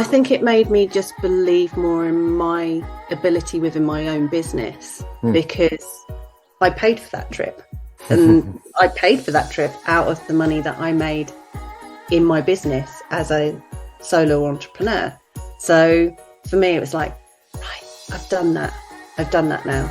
I think it made me just believe more in my ability within my own business because I paid for that trip. And I paid for that trip out of the money that I made in my business as a solo entrepreneur. So for me, it was like, right, I've done that. I've done that now.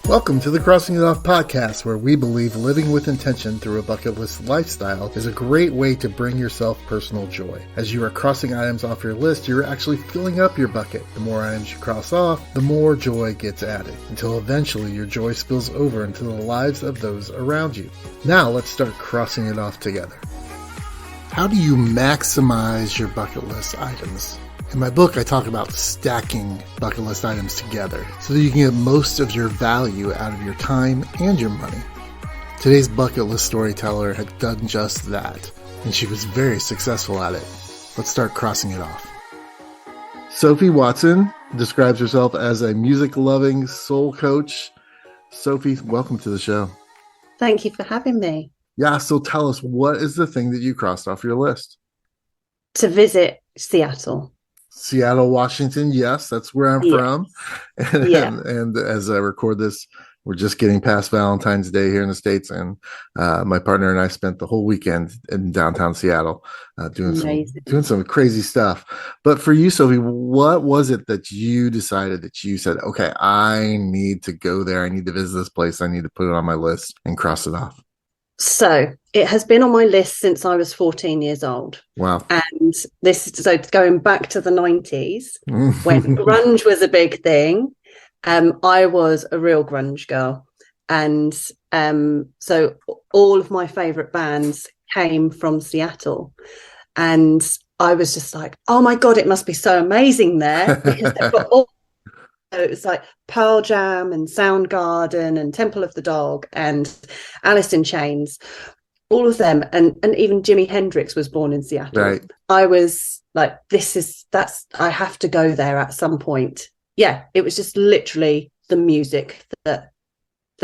Welcome to the Crossing It Off podcast, where we believe living with intention through a bucket list lifestyle is a great way to bring yourself personal joy. As you are crossing items off your list, you're actually filling up your bucket. The more items you cross off, the more joy gets added, until eventually your joy spills over into the lives of those around you. Now let's start crossing it off together. How do you maximize your bucket list items? In my book, I talk about stacking bucket list items together so that you can get most of your value out of your time and your money. Today's bucket list storyteller had done just that, and she was very successful at it. Let's start crossing it off. Sophie Watson describes herself as a music-loving soul coach. Sophie, welcome to the show. Thank you for having me. Yeah, so tell us, what is the thing that you crossed off your list? To visit Seattle. Seattle, Washington. Yes, that's where I'm from. And as I record this, we're just getting past Valentine's Day here in the States. And my partner and I spent the whole weekend in downtown Seattle doing some crazy stuff. But for you, Sophie, what was it that you decided that you said, okay, I need to go there. I need to visit this place. I need to put it on my list and cross it off? So it has been on my list since I was 14 years old. Wow. And so going back to the 90s, when grunge was a big thing, I was a real grunge girl. And so all of my favorite bands came from Seattle. And I was just like, oh my God, it must be so amazing there, because they've got all. So it was like Pearl Jam and Soundgarden and Temple of the Dog and Alice in Chains, all of them. And even Jimi Hendrix was born in Seattle. Right. I was like, I have to go there at some point. Yeah, it was just literally the music that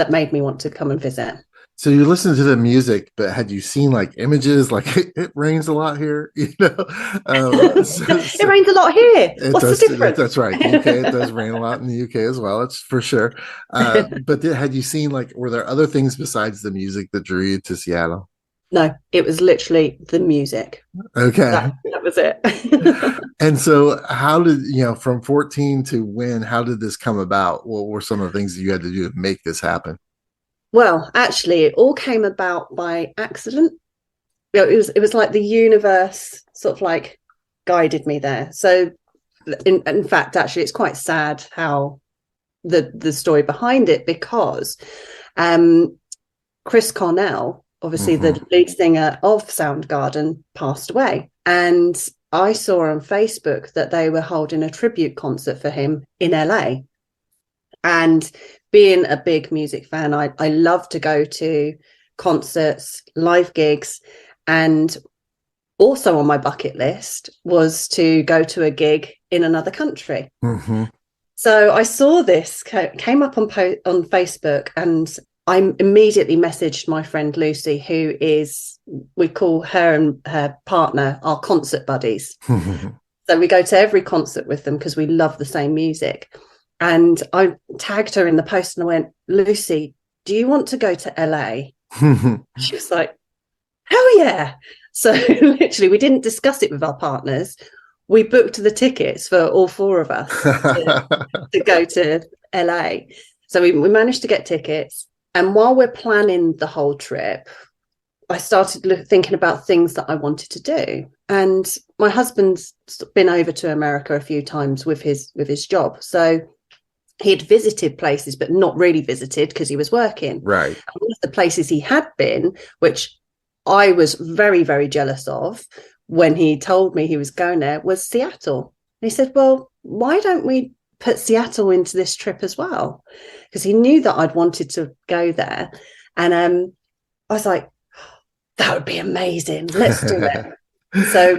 made me want to come and visit. So you listen to the music, but had you seen like images? Like it rains a lot here, you know. It rains a lot here. What's the difference? That's right. UK, it does rain a lot in the UK as well. That's for sure. But had you seen were there other things besides the music that drew you to Seattle? No, it was literally the music. Okay, that was it. And so, how did from 14 to when? How did this come about? What were some of the things that you had to do to make this happen? Well, actually, it all came about by accident. It was like the universe sort of like guided me there. So, in fact, actually, it's quite sad how the story behind it, because Chris Cornell, obviously the lead singer of Soundgarden, passed away, and I saw on Facebook that they were holding a tribute concert for him in LA. And being a big music fan, I love to go to concerts, live gigs, and also on my bucket list was to go to a gig in another country. So I saw this came up on Facebook, and I immediately messaged my friend Lucy, who we call her and her partner our concert buddies. So we go to every concert with them because we love the same music. And I tagged her in the post and I went, Lucy, do you want to go to LA? She was like, hell yeah. So literally, we didn't discuss it with our partners. We booked the tickets for all four of us to go to LA. So we managed to get tickets. And while we're planning the whole trip, I started thinking about things that I wanted to do. And my husband's been over to America a few times with his job. So he'd visited places, but not really visited because he was working. Right. And one of the places he had been, which I was very, very jealous of when he told me he was going there, was Seattle. And he said, well, why don't we put Seattle into this trip as well? Because he knew that I'd wanted to go there. And I was like, that would be amazing. Let's do it. So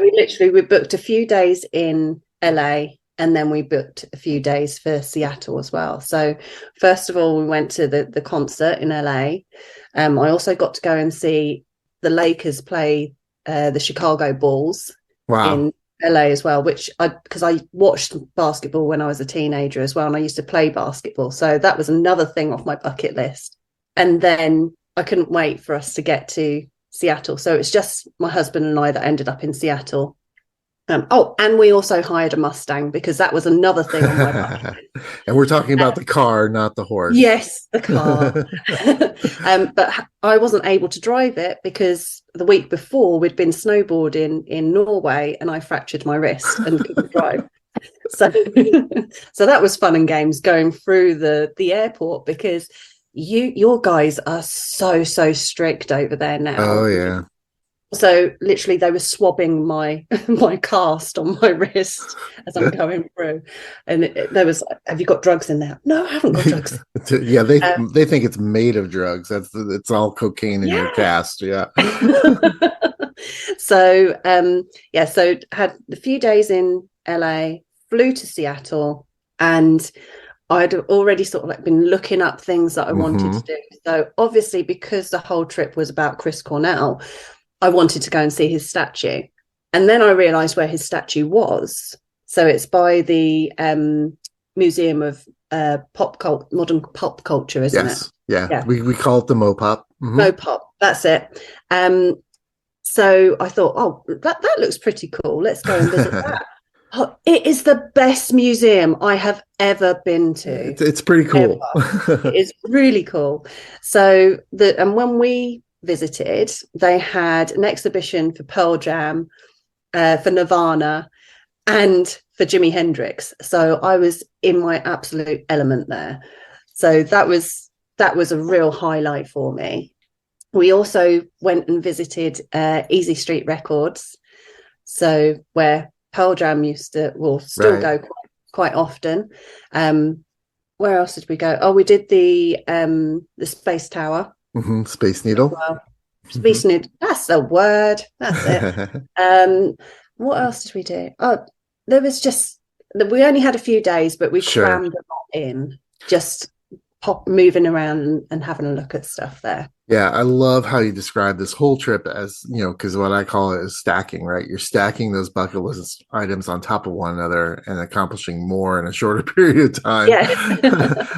we booked a few days in LA, and then we booked a few days for Seattle as well. So first of all, we went to the concert in LA. I also got to go and see the Lakers play the Chicago Bulls Wow. in LA as well, because I watched basketball when I was a teenager as well, and I used to play basketball. So that was another thing off my bucket list. And then I couldn't wait for us to get to Seattle. So it's just my husband and I that ended up in Seattle. And we also hired a Mustang because that was another thing on my bucket list. And we're talking about the car, not the horse. Yes, the car. But I wasn't able to drive it because the week before we'd been snowboarding in Norway and I fractured my wrist and couldn't drive. So that was fun and games going through the airport, because your guys are so strict over there now. Oh yeah. So literally they were swabbing my cast on my wrist as I'm going through. And there was, have you got drugs in there? No, I haven't got drugs. Yeah, they think it's made of drugs. It's all cocaine in your cast. Yeah. So so had a few days in LA, flew to Seattle, and I'd already sort of like been looking up things that I wanted to do. So obviously, because the whole trip was about Chris Cornell, I wanted to go and see his statue. And then I realized where his statue was. So it's by the Museum of Modern Pop Culture, isn't it? Yeah. We call it the MoPOP. MoPOP, that's it. So I thought, oh, that looks pretty cool. Let's go and visit that. Oh, it is the best museum I have ever been to. It's pretty cool. It is really cool. So when we visited, they had an exhibition for Pearl Jam, for Nirvana, and for Jimi Hendrix. So I was in my absolute element there. So that was a real highlight for me. We also went and visited Easy Street Records, so where Pearl Jam still go quite often. Where else did we go? Oh, we did the Space Tower. Space Needle. Well, Space Needle. That's the word. That's it. What else did we do? Oh, there was we only had a few days, but we crammed a lot in, just moving around and having a look at stuff there. Yeah, I love how you describe this whole trip as, because what I call it is stacking, right? You're stacking those bucket list items on top of one another and accomplishing more in a shorter period of time. Yeah.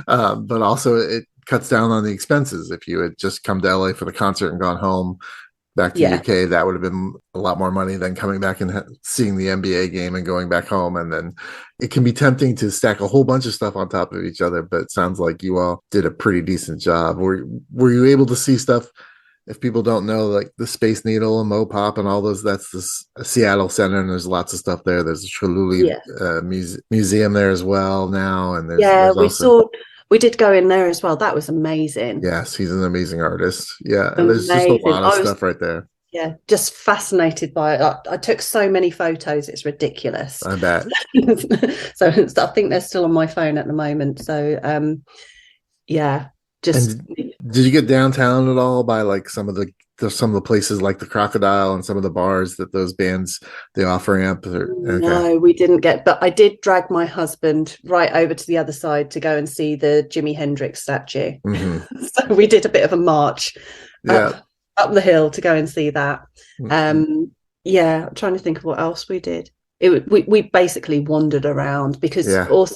But also it cuts down on the expenses. If you had just come to LA for the concert and gone home back to UK, that would have been a lot more money than coming back and seeing the NBA game and going back home. And then it can be tempting to stack a whole bunch of stuff on top of each other, but it sounds like you all did a pretty decent job. Were you able to see stuff, if people don't know, like the Space Needle and MoPOP and all those? That's the Seattle Center, and there's lots of stuff there. There's a Choluli museum there as well now. And we did go in there as well. That was amazing. Yes, he's an amazing artist. Yeah, and there's just a lot of stuff right there. Yeah, just fascinated by it. I took so many photos, it's ridiculous. I bet. So I think they're still on my phone at the moment. So just. And did you get downtown at all by like some of the places like the Crocodile and some of the bars that those bands, the Off Ramp? No, we didn't but I did drag my husband right over to the other side to go and see the Jimi Hendrix statue. So we did a bit of a march up the hill to go and see that. I'm trying to think of what else we did. We basically wandered around because also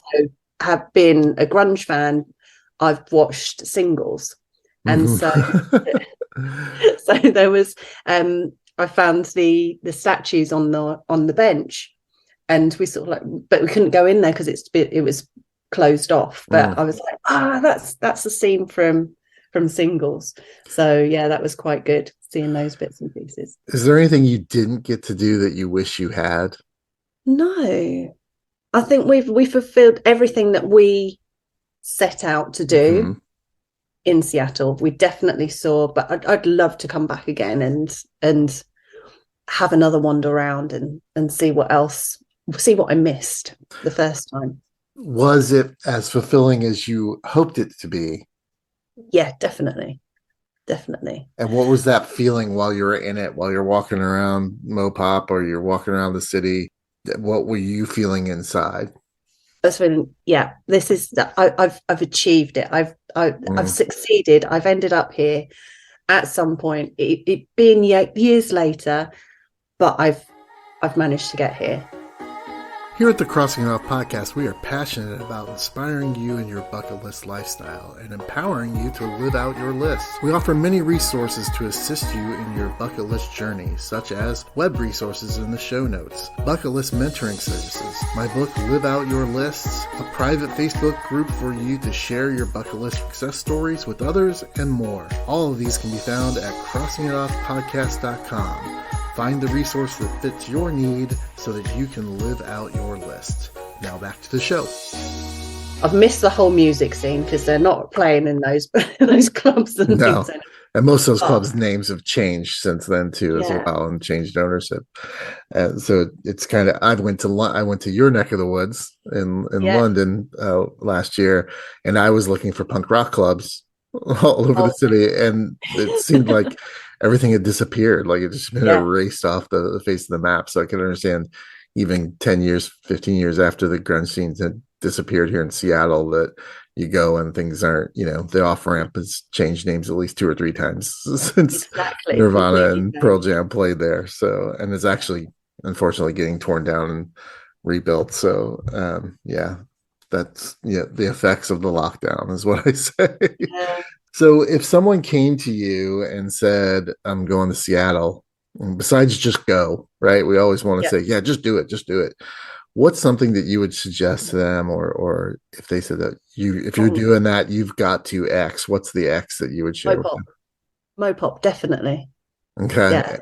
have been a grunge fan. I've watched singles, and so there was I found the statues on the bench, and we sort of like, but we couldn't go in there because it was closed off. But I was like, that's a scene from singles. So that was quite good seeing those bits and pieces. Is there anything you didn't get to do that you wish you had? No, I think we fulfilled everything that we set out to do in Seattle. We definitely saw, but I'd love to come back again and have another wander around and see what I missed the first time. Was it as fulfilling as you hoped it to be? Yeah, definitely. And what was that feeling while you were in it, while you're walking around MoPOP or you're walking around the city? What were you feeling inside? That's when, this is, I've achieved it. I've succeeded. I've ended up here at some point. It being years later, but I've managed to get here. Here at the Crossing It Off podcast, we are passionate about inspiring you in your bucket list lifestyle and empowering you to live out your lists. We offer many resources to assist you in your bucket list journey, such as web resources in the show notes, bucket list mentoring services, my book Live Out Your Lists, a private Facebook group for you to share your bucket list success stories with others, and more. All of these can be found at crossingitoffpodcast.com. Find the resource that fits your need so that you can live out your list. Now back to the show. I've missed the whole music scene because they're not playing in those clubs and things anymore. And most of those clubs' names have changed since then too, as well, and changed ownership. So it's kind of. I went to your neck of the woods in London last year, and I was looking for punk rock clubs all over the city, and it seemed like everything had disappeared. Like it just been erased off the face of the map. So I can understand, even 10 years, 15 years after the grunge scenes had disappeared here in Seattle, that you go and things aren't, the off-ramp has changed names at least 2 or 3 times since Nirvana and Pearl Jam played there. So, and it's actually unfortunately getting torn down and rebuilt. So that's the effects of the lockdown is what I say. So if someone came to you and said, I'm going to Seattle, besides just go, right? We always want to say, just do it. What's something that you would suggest to them? Or if they said that if you're doing that, you've got to X, what's the X that you would share with them? MoPOP, definitely. Okay. Yeah.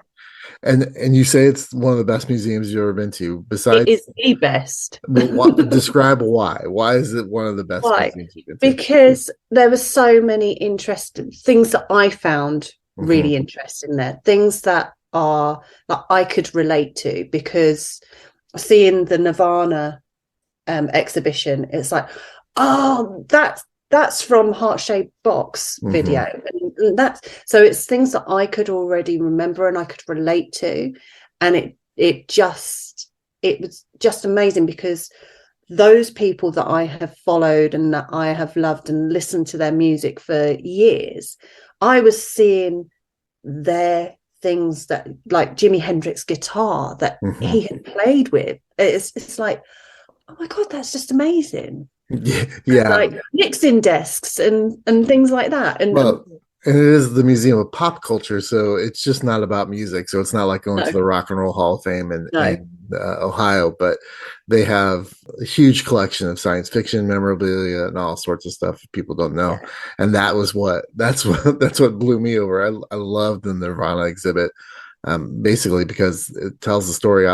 And you say it's one of the best museums you've ever been to. Besides, it is the best. Describe why. Why is it one of the best museums you've been to? Because there were so many interesting things that I found really interesting there. Things that are that I could relate to, because seeing the Nirvana exhibition, it's like, oh, that's from Heart Shaped Box video. And so it's things that I could already remember and I could relate to. And it was just amazing, because those people that I have followed and that I have loved and listened to their music for years, I was seeing their things, that like Jimi Hendrix guitar that he had played with. It's like, oh my God, that's just amazing. Yeah, like mixing desks and things like that. And and it is the Museum of Pop Culture, so it's just not about music. So it's not like going to the Rock and Roll Hall of Fame in Ohio, but they have a huge collection of science fiction memorabilia and all sorts of stuff people don't know. And that's what blew me over. I love the Nirvana exhibit, basically because it tells the story.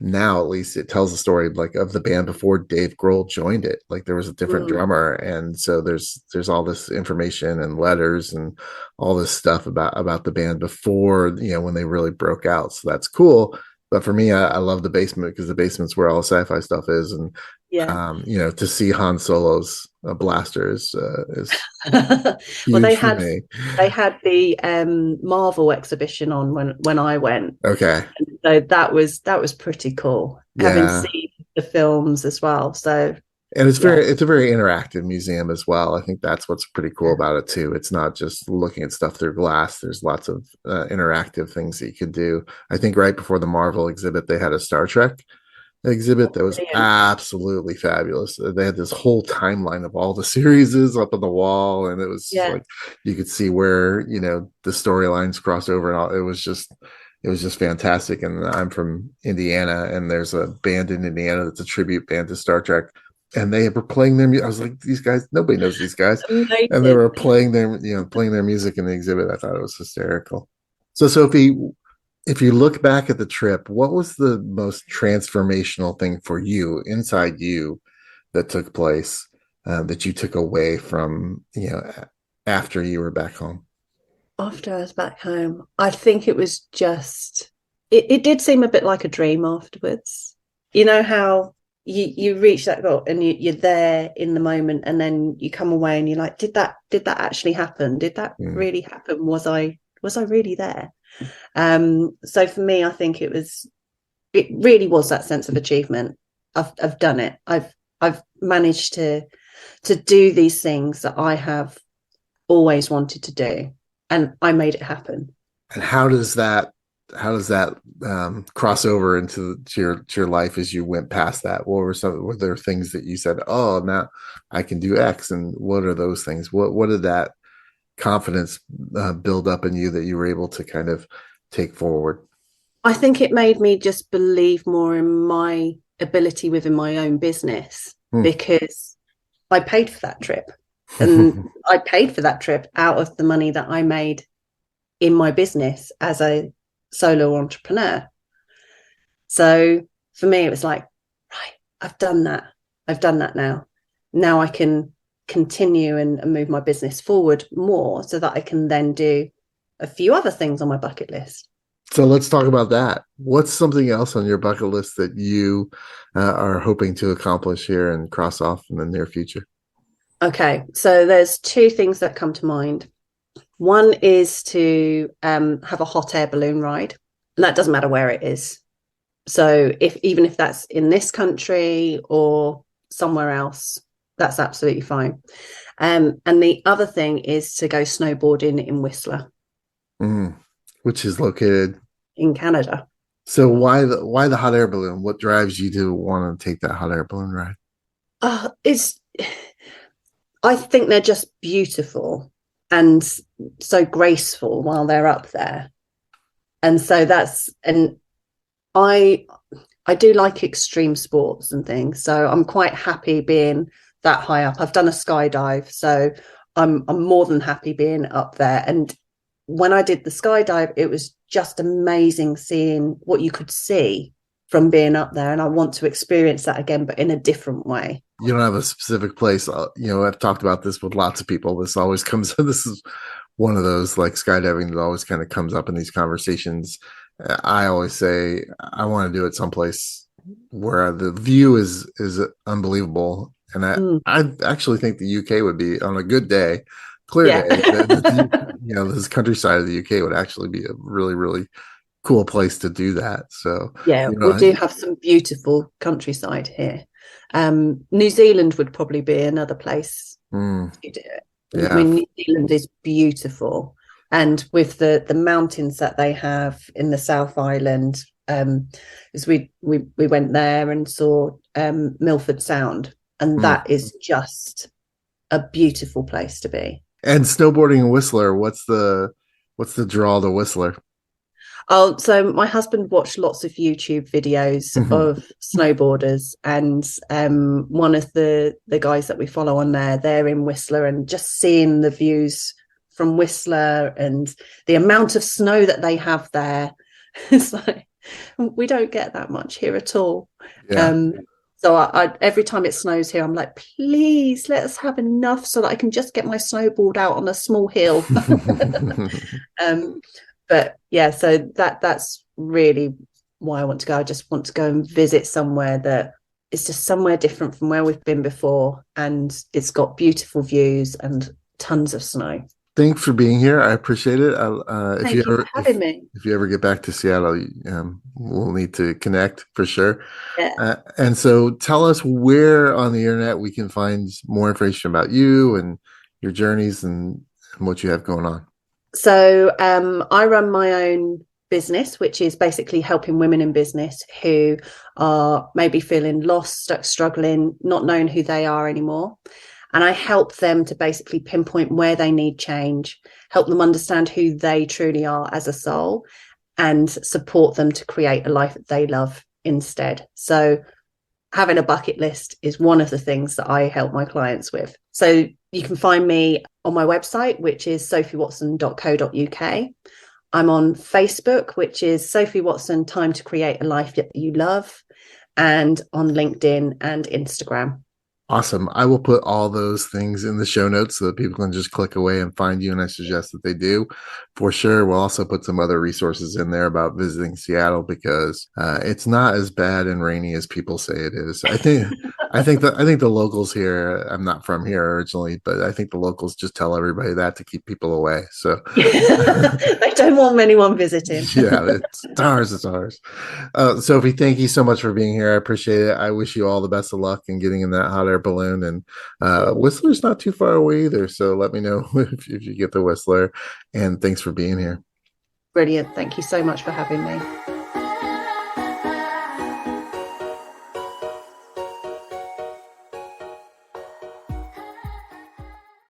Now, at least, it tells the story like of the band before Dave Grohl joined it. Like there was a different drummer, and so there's all this information and letters and all this stuff about the band before, when they really broke out. So that's cool. But for me, I love the basement, because the basement's where all the sci-fi stuff is, and to see Han Solo's blaster is well, they had the Marvel exhibition on when I went. Okay, and so that was pretty cool, having seen the films as well. So, and it's a very interactive museum as well. I think that's what's pretty cool about it too. It's not just looking at stuff through glass. There's lots of interactive things that you could do. I think right before the Marvel exhibit, they had a Star Trek exhibit that was absolutely fabulous. They had this whole timeline of all the series up on the wall, and it was like you could see where the storylines cross over, and all. It was just fantastic. And I'm from Indiana, and there's a band in Indiana that's a tribute band to Star Trek, and they were playing their music. I was like, these guys, nobody knows these guys. Amazing. And they were playing their music in the exhibit. I thought it was hysterical. So Sophie, if you look back at the trip, what was the most transformational thing for you, inside you, that took place, that you took away from, after you were back home? After I was back home, I think it was just, it did seem a bit like a dream afterwards. You know how you reach that goal and you're there in the moment, and then you come away and you're like, did that actually happen? Did that really happen? Was I really there? So for me, I think it really was that sense of achievement. I've done it. I've managed to do these things that I have always wanted to do, and I made it happen. And how does that does that cross over to your life as you went past that? Were there things that you said, oh, now I can do X, and what are those things? What did that confidence build up in you that you were able to kind of take forward? I think it made me just believe more in my ability within my own business, Hmm. because I paid for that trip, and I paid for that trip out of the money that I made in my business as a solo entrepreneur. So for me, it was like, right, I've done that. I've done that now. Now I can continue and move my business forward more so that I can then do a few other things on my bucket list. So let's talk about that. What's something else on your bucket list that you are hoping to accomplish here and cross off in the near future? Okay, so there's two things that come to mind. One is to have a hot air balloon ride, and that doesn't matter where it is. So even if that's in this country or somewhere else, that's absolutely fine. And the other thing is to go snowboarding in Whistler, Which is located in Canada. So why the hot air balloon? What drives you to want to take that hot air balloon ride? I think they're just beautiful and so graceful while they're up there. And so I do like extreme sports and things. So I'm quite happy being that high up. I've done a skydive, so I'm more than happy being up there. And when I did the skydive, it was just amazing seeing what you could see from being up there. And I want to experience that again, but in a different way. You don't have a specific place. I've talked about this with lots of people. This always comes. This is one of those, like skydiving, that always kind of comes up in these conversations. I always say I want to do it someplace where the view is unbelievable, and I actually think the UK would be, on a good day, clear day. This countryside of the UK would actually be a really, really cool place to do that. So yeah, we do have some beautiful countryside here. New Zealand would probably be another place to do it. Yeah. I mean, New Zealand is beautiful, and with the mountains that they have in the South Island, as we went there and saw Milford Sound, and that is just a beautiful place to be. And snowboarding in Whistler, what's the draw to Whistler? Oh, so my husband watched lots of YouTube videos of snowboarders, and one of the guys that we follow on there, they're in Whistler, and just seeing the views from Whistler and the amount of snow that they have there, it's like, we don't get that much here at all. Yeah. So I every time it snows here, I'm like, please let us have enough so that I can just get my snowboard out on a small hill. But yeah, so that's really why I want to go. I just want to go and visit somewhere that is just somewhere different from where we've been before, and it's got beautiful views and tons of snow. Thanks for being here. I appreciate it. Thank you for having me. If you ever get back to Seattle, we'll need to connect for sure. Yeah. And so tell us where on the internet we can find more information about you and your journeys and what you have going on. So I run my own business, which is basically helping women in business who are maybe feeling lost, stuck, struggling, not knowing who they are anymore. And I help them to basically pinpoint where they need change, help them understand who they truly are as a soul, and support them to create a life that they love instead. So having a bucket list is one of the things that I help my clients with. So you can find me on my website, which is sophiewatson.co.uk. I'm on Facebook, which is Sophie Watson, Time to Create a Life That You Love, and on LinkedIn and Instagram. Awesome. I will put all those things in the show notes so that people can just click away and find you. And I suggest that they do for sure. We'll also put some other resources in there about visiting Seattle, because it's not as bad and rainy as people say it is. I think the locals here, I'm not from here originally, but I think the locals just tell everybody that to keep people away. So they don't want anyone visiting. Yeah, it's ours. Sophie, thank you so much for being here. I appreciate it. I wish you all the best of luck in getting in that hot air balloon, and Whistler's not too far away either, so let me know if you get to Whistler, and thanks for being here. Brilliant. Thank you so much for having me.